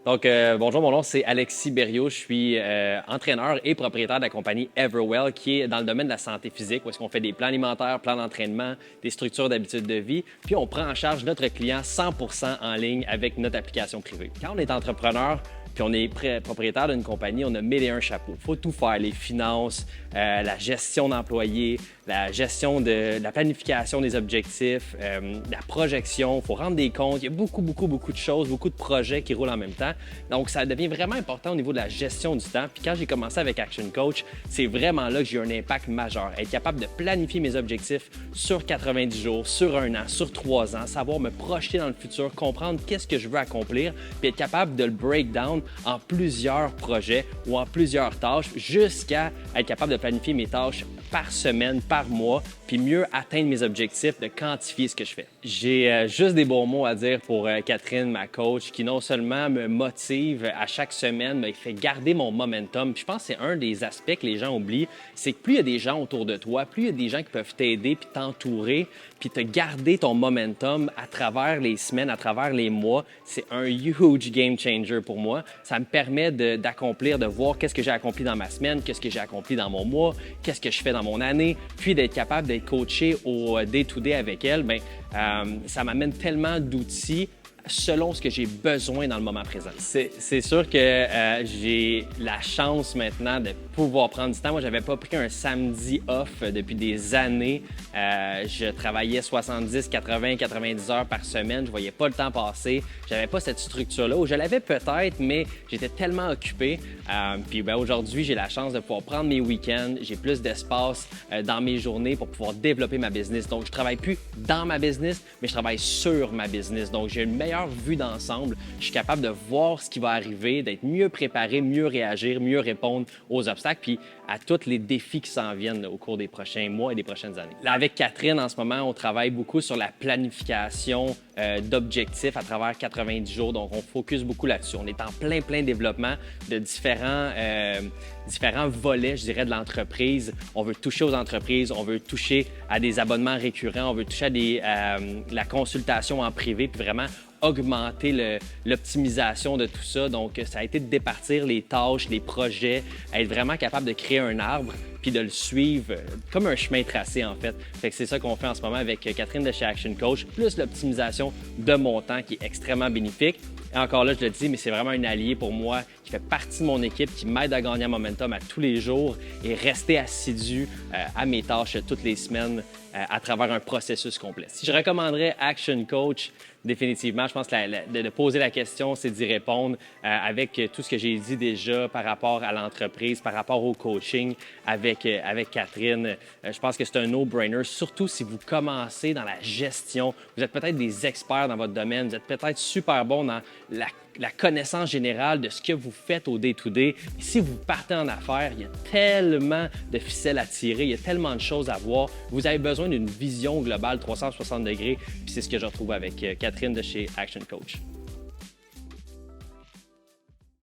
Bonjour, mon nom c'est Alexis Berriot. Je suis entraîneur et propriétaire de la compagnie Everwell qui est dans le domaine de la santé physique où est-ce qu'on fait des plans alimentaires, plans d'entraînement, des structures d'habitude de vie. Puis on prend en charge notre client 100% en ligne avec notre application privée. Quand on est entrepreneur, puis on est propriétaire d'une compagnie, on a 1001 chapeaux. Il faut tout faire, les finances, la gestion d'employés, la gestion de la planification des objectifs, la projection, il faut rendre des comptes. Il y a beaucoup de choses, beaucoup de projets qui roulent en même temps. Donc, ça devient vraiment important au niveau de la gestion du temps. Puis quand j'ai commencé avec Action Coach, c'est vraiment là que j'ai eu un impact majeur. Être capable de planifier mes objectifs sur 90 jours, sur un an, sur 3 ans, savoir me projeter dans le futur, comprendre qu'est-ce que je veux accomplir, puis être capable de le break down en plusieurs projets ou en plusieurs tâches jusqu'à être capable de planifier mes tâches par semaine, par mois, puis mieux atteindre mes objectifs, de quantifier ce que je fais. J'ai juste des bons mots à dire pour Catherine, ma coach, qui non seulement me motive à chaque semaine, mais fait garder mon momentum. Puis je pense que c'est un des aspects que les gens oublient, c'est que plus il y a des gens autour de toi, plus il y a des gens qui peuvent t'aider puis t'entourer, puis te garder ton momentum à travers les semaines, à travers les mois, c'est un huge game changer pour moi. Ça me permet d'accomplir, de voir qu'est-ce que j'ai accompli dans ma semaine, qu'est-ce que j'ai accompli dans mon mois, qu'est-ce que je fais dans mon année, puis d'être capable d'être coaché au day-to-day avec elle, ça m'amène tellement d'outils selon ce que j'ai besoin dans le moment présent. C'est sûr que j'ai la chance maintenant de pouvoir prendre du temps. Moi, j'avais pas pris un samedi off depuis des années. Je travaillais 70, 80, 90 heures par semaine. Je voyais pas le temps passer. J'avais pas cette structure-là. Ou je l'avais peut-être, mais j'étais tellement occupé. Puis aujourd'hui, j'ai la chance de pouvoir prendre mes week-ends. J'ai plus d'espace dans mes journées pour pouvoir développer ma business. Donc, je travaille plus dans ma business, mais je travaille sur ma business. Donc, j'ai une meilleure vue d'ensemble. Je suis capable de voir ce qui va arriver, d'être mieux préparé, mieux réagir, mieux répondre aux obstacles, puis à tous les défis qui s'en viennent au cours des prochains mois et des prochaines années. Là, avec Catherine, en ce moment, on travaille beaucoup sur la planification d'objectifs à travers 90 jours. Donc, on focus beaucoup là-dessus. On est en plein développement de différents volets, je dirais, de l'entreprise. On veut toucher aux entreprises, on veut toucher à des abonnements récurrents, on veut toucher à la consultation en privé, puis vraiment augmenter l'optimisation de tout ça. Donc, ça a été de départir les tâches, les projets, être vraiment capable de créer un arbre puis de le suivre comme un chemin tracé, en fait. Fait que c'est ça qu'on fait en ce moment avec Catherine de chez Action Coach, plus l'optimisation de mon temps qui est extrêmement bénéfique. Et encore là, je le dis, mais c'est vraiment un allié pour moi qui fait partie de mon équipe, qui m'aide à gagner en momentum à tous les jours et rester assidu à mes tâches toutes les semaines à travers un processus complet. Si je recommanderais Action Coach, définitivement, je pense que de poser la question, c'est d'y répondre avec tout ce que j'ai dit déjà par rapport à l'entreprise, par rapport au coaching avec Catherine. Je pense que c'est un no-brainer, surtout si vous commencez dans la gestion. Vous êtes peut-être des experts dans votre domaine, vous êtes peut-être super bon dans la connaissance générale de ce que vous faites au day-to-day. Et si vous partez en affaires, il y a tellement de ficelles à tirer, il y a tellement de choses à voir. Vous avez besoin d'une vision globale 360 degrés, puis c'est ce que je retrouve avec Catherine de chez Action Coach.